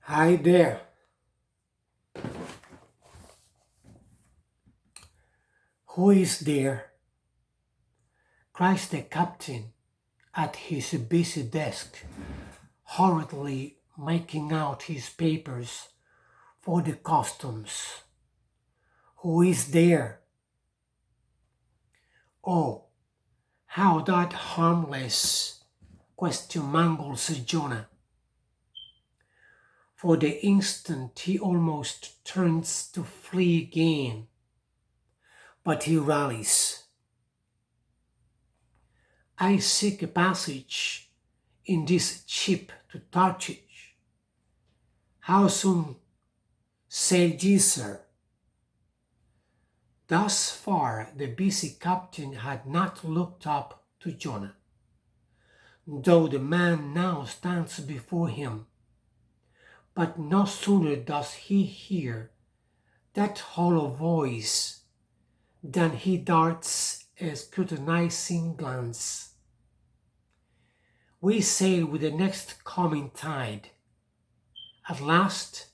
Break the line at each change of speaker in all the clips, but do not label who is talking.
Hi there. Who is there? Cries the captain at his busy desk, hurriedly making out his papers for the customs. Who is there? Oh, how that harmless question mangles Jonah. For the instant he almost turns to flee again, but he rallies. I seek a passage in this ship to Tarshish. How soon sail ye, sir? Thus far the busy captain had not looked up to Jonah, though the man now stands before him. But no sooner does he hear that hollow voice than he darts a scrutinizing glance. We sail with the next coming tide. At last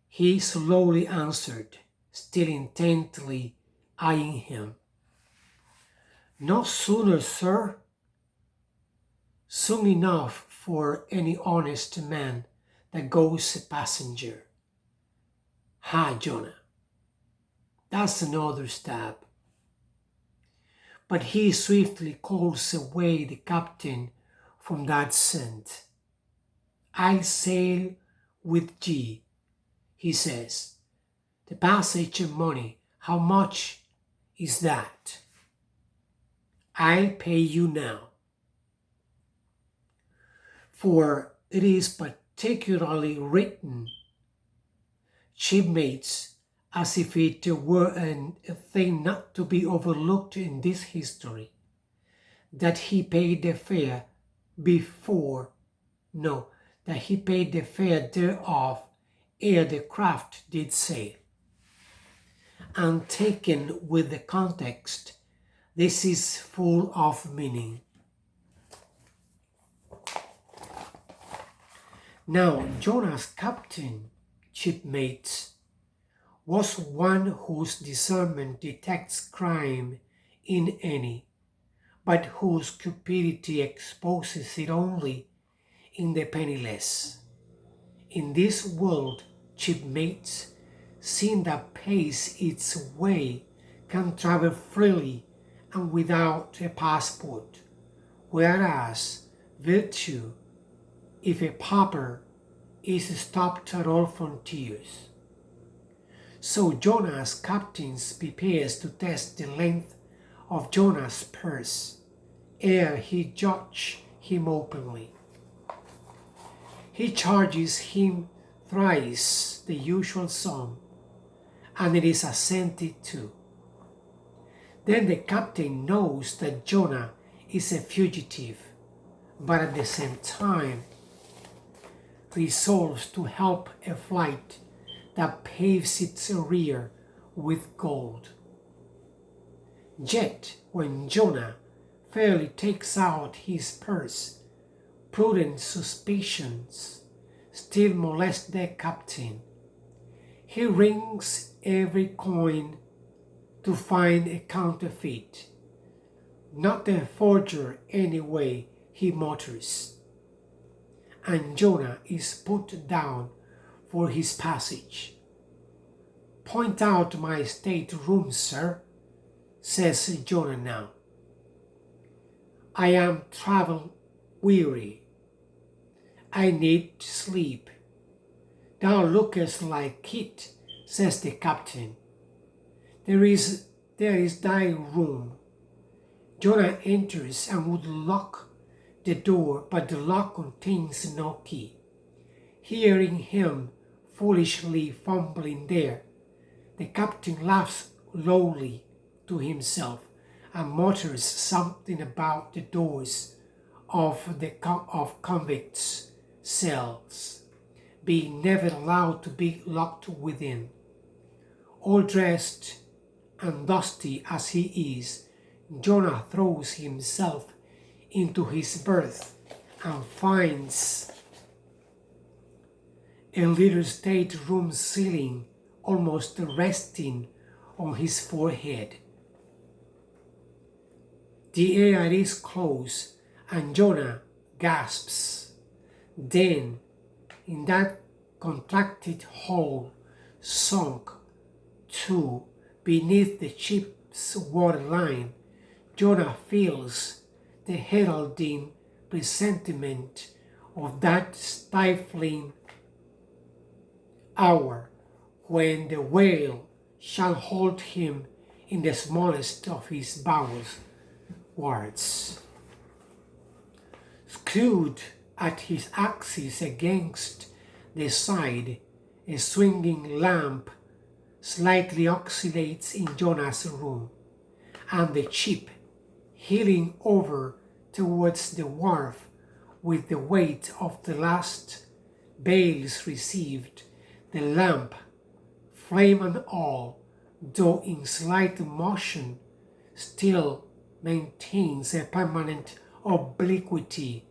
he slowly answered, still intently eyeing him. No sooner, sir. Soon enough for any honest man that goes a passenger. Ha, Jonah, that's another stab. But he swiftly calls away the captain from that scent. I'll sail with ye, he says. The passage and money, how much is that? I'll pay you now. For it is particularly written, shipmates, as if it were a thing not to be overlooked in this history, that he paid the fare before, no, that he paid the fare thereof ere the craft did sail. And taken with the context, this is full of meaning. Now Jonah's captain, shipmates, was one whose discernment detects crime in any, but whose cupidity exposes it only in the penniless. In this world, shipmates, sin that pays its way, can travel freely and without a passport, whereas virtue, if a pauper, is stopped at all frontiers. So Jonah's captain prepares to test the length of Jonah's purse, ere he judge him openly. He charges him thrice the usual sum, and it is assented to. Then the captain knows that Jonah is a fugitive, but at the same time resolves to help a flight that paves its rear with gold. Yet when Jonah fairly takes out his purse, prudent suspicions still molest the captain. He rings every coin to find a counterfeit, not a forger anyway, he mutters. And Jonah is put down for his passage. Point out my stateroom, sir, says Jonah now. I am travel weary. I need sleep. Thou lookest like it, says the captain. There is thy room. Jonah enters and would lock the door, but the lock contains no key. Hearing him foolishly fumbling there, the captain laughs lowly to himself and mutters something about the doors of convicts' cells being never allowed to be locked within. All dressed and dusty as he is, Jonah throws himself into his berth and finds a little stateroom ceiling almost resting on his forehead. The air is close, and Jonah gasps. Then, in that contracted hole, sunk to beneath the ship's waterline, Jonah feels the heralding presentiment of that stifling hour when the whale shall hold him in the smallest of his bowels wards. Screwed at his axis against the side, a swinging lamp slightly oscillates in Jonah's room, and the ship, heeling over towards the wharf with the weight of the last bales received, the lamp, flame and all, though in slight motion, still maintains a permanent obliquity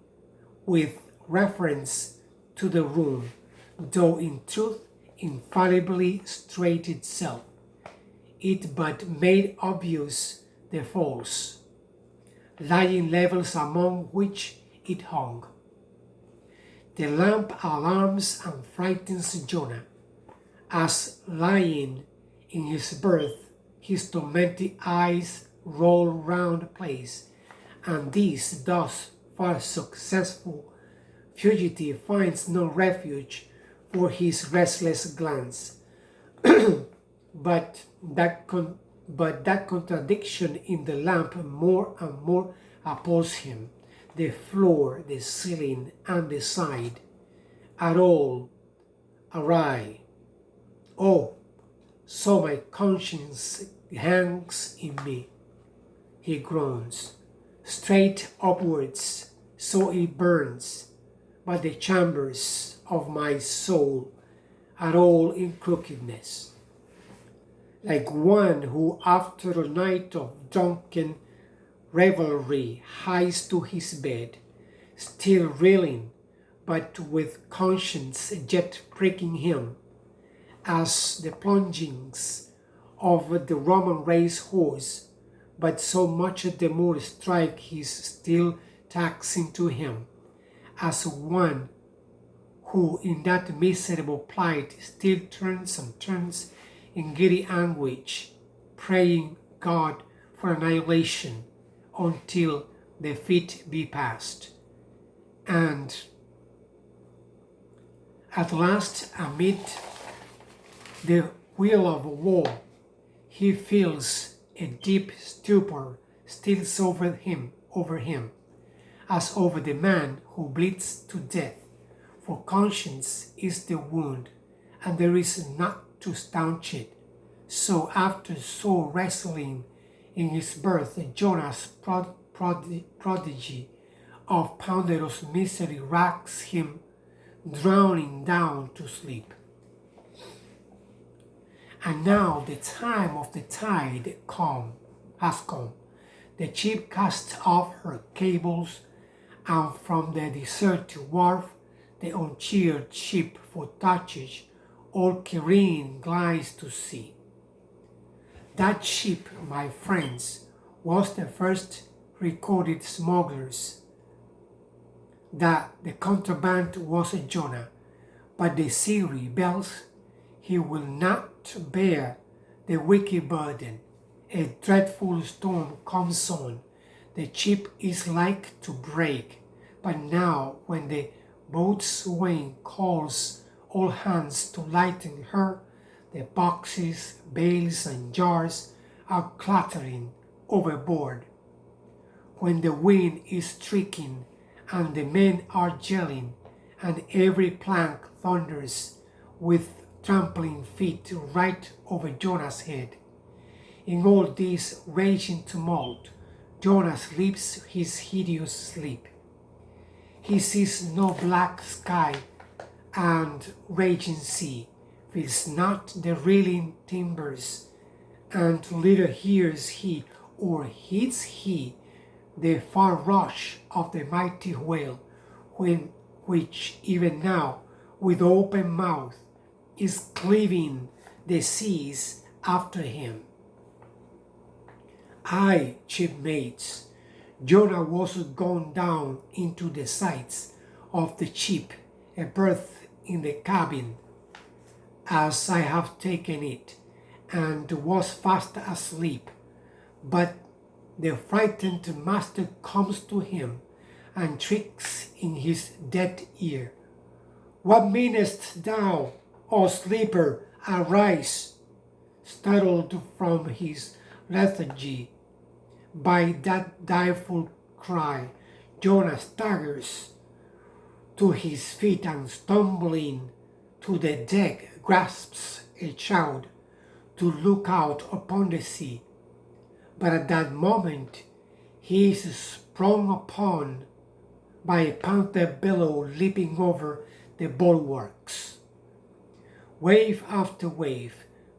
with reference to the room, though in truth infallibly straight itself. It but made obvious the false, lying levels among which it hung. The lamp alarms and frightens Jonah, as lying in his berth, his tormented eyes roll round the place, and this thus far successful fugitive finds no refuge for his restless glance. but that contradiction in the lamp more and more appalls him. The floor, the ceiling, and the side are all awry. Oh, so my conscience hangs in me, he groans, straight upwards, so it burns, but the chambers of my soul are all in crookedness. Like one who after a night of drunken revelry hies to his bed, still reeling, but with conscience yet pricking him, as the plungings of the Roman race horse, but so much the more strike his still taxing to him, as one who in that miserable plight still turns and turns in giddy anguish, praying God for annihilation until the fit be past. And at last, amid the wheel of woe, he feels a deep stupor steals over him, as over the man who bleeds to death. For conscience is the wound, and there is naught to staunch it. So after sore wrestling in his birth, Jonah's prodigy of ponderous misery racks him, drowning down to sleep. And now the time of the tide has come. The ship casts off her cables, and from the deserted wharf, the uncheered ship for touches, all careening glides to sea. That ship, my friends, was the first recorded smugglers. That the contraband was a Jonah, but the sea rebels. He will not bear the wicked burden. A dreadful storm comes on. The ship is like to break. But now, when the boatswain calls all hands to lighten her, the boxes, bales, and jars are clattering overboard. When the wind is striking and the men are yelling, and every plank thunders with trampling feet right over Jonah's head. In all this raging tumult, Jonah sleeps his hideous sleep. He sees no black sky and raging sea, feels not the reeling timbers, and little hears he or heeds he the far rush of the mighty whale, which even now with open mouth, is cleaving the seas after him. Aye, shipmates, Jonah was gone down into the sides of the ship, a berth in the cabin, as I have taken it, and was fast asleep. But the frightened master comes to him and shrieks in his dead ear, "What meanest thou, O sleeper? Arise!" Startled from his lethargy by that direful cry, Jonah staggers to his feet and, stumbling to the deck, grasps a shout to look out upon the sea. But at that moment he is sprung upon by a panther billow leaping over the bulwarks. Wave after wave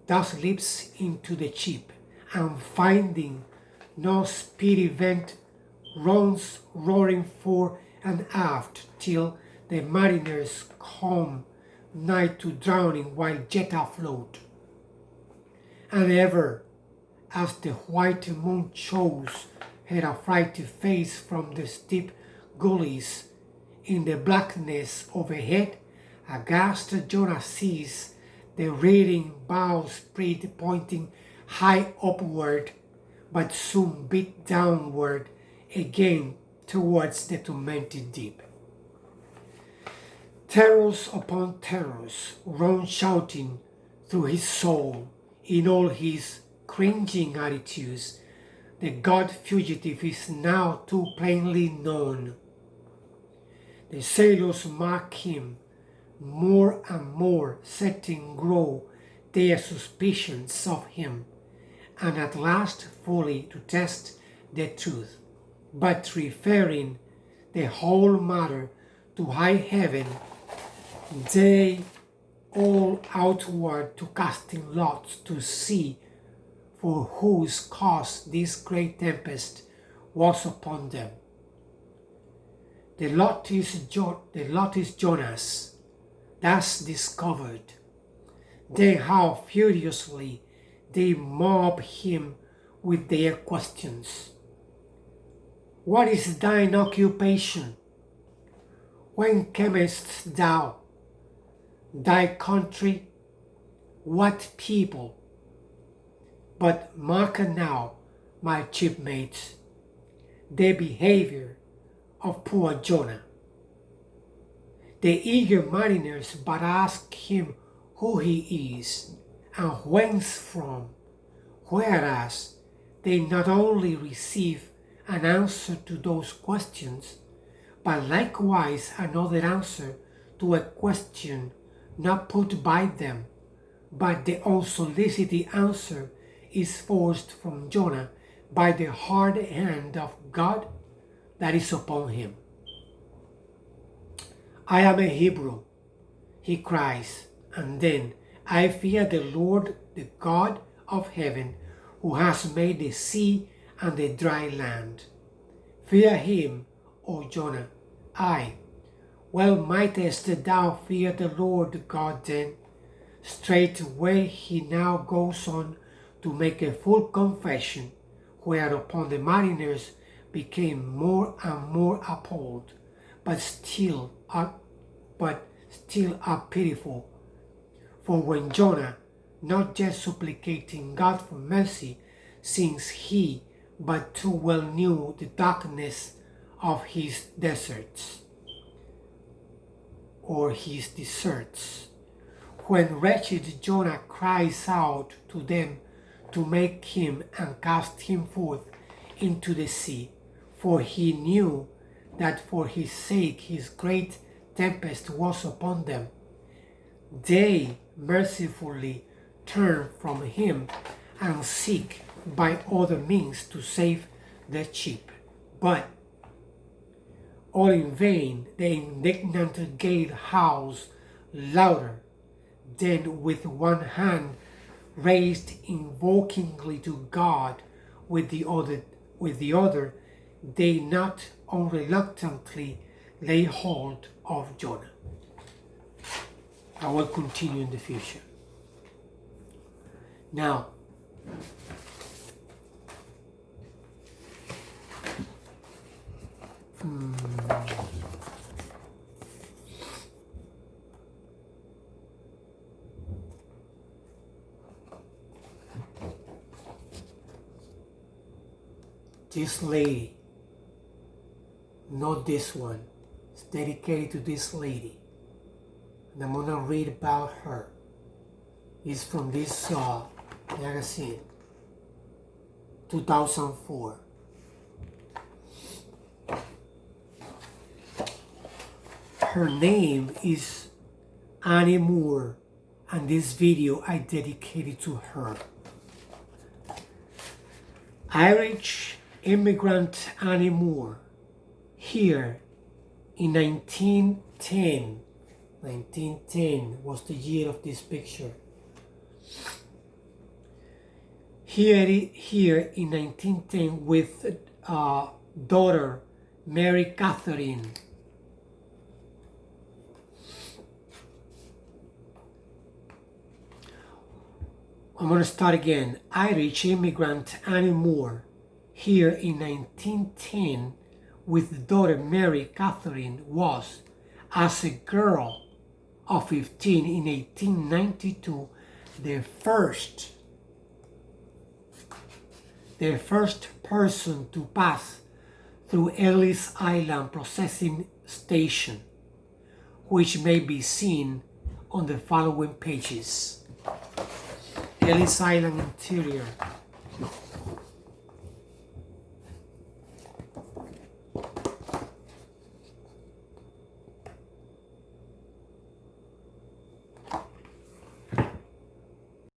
thus leaps into the ship, and finding no speedy vent, runs roaring fore and aft till the mariners come nigh to drowning while yet afloat. And ever as the white moon shows her affrighted face from the steep gullies in the blackness overhead, aghast Jonah sees the rearing bowsprit pointing high upward, but soon beat downward again towards the tormented deep. Terrors upon terrors run shouting through his soul in all his cringing attitudes. The god fugitive is now too plainly known. The sailors mark him more and more, setting grow their suspicions of him, and at last fully to test the truth, but referring the whole matter to high heaven, they all outward to casting lots to see for whose cause this great tempest was upon them. The lot is Jonah's, thus discovered. Then how furiously they mob him with their questions. What is thine occupation? When camest thou? Thy country? What people? But mark now, my shipmates, the behavior of poor Jonah. The eager mariners but ask him who he is and whence from, whereas they not only receive an answer to those questions, but likewise another answer to a question not put by them, but the unsolicited answer is forced from Jonah by the hard hand of God that is upon him. I am a Hebrew, he cries, and then, I fear the Lord, the God of heaven, who has made the sea and the dry land. Fear him, O Jonah. Aye, well mightest thou fear the Lord God then. Straightway he now goes on to make a full confession, whereupon the mariners became more and more appalled, but still are pitiful. For when Jonah, not just supplicating God for mercy, since he but too well knew the darkness of his deserts, or his deserts, when wretched Jonah cries out to them to make him and cast him forth into the sea, for he knew that for his sake his great tempest was upon them, they mercifully turn from him and seek by other means to save the ship. But all in vain the indignant gale howls louder. Then with one hand raised invokingly to God, with the other they not unreluctantly lay hold of Jonah. I will continue in the future. Now, this lady, not this one, it's dedicated to this lady. And I'm gonna read about her. It's from this magazine, 2004. Her name is Annie Moore, and this video I dedicated to her. Irish immigrant Annie Moore, here in 1910. 1910 was the year of this picture. Here in 1910 with daughter Mary Catherine. I'm going to start again. Irish immigrant Annie Moore, here in 1910 with daughter Mary Catherine, was, as a girl of 15 in 1892, the first person to pass through Ellis Island processing station, which may be seen on the following pages. Ellis Island interior.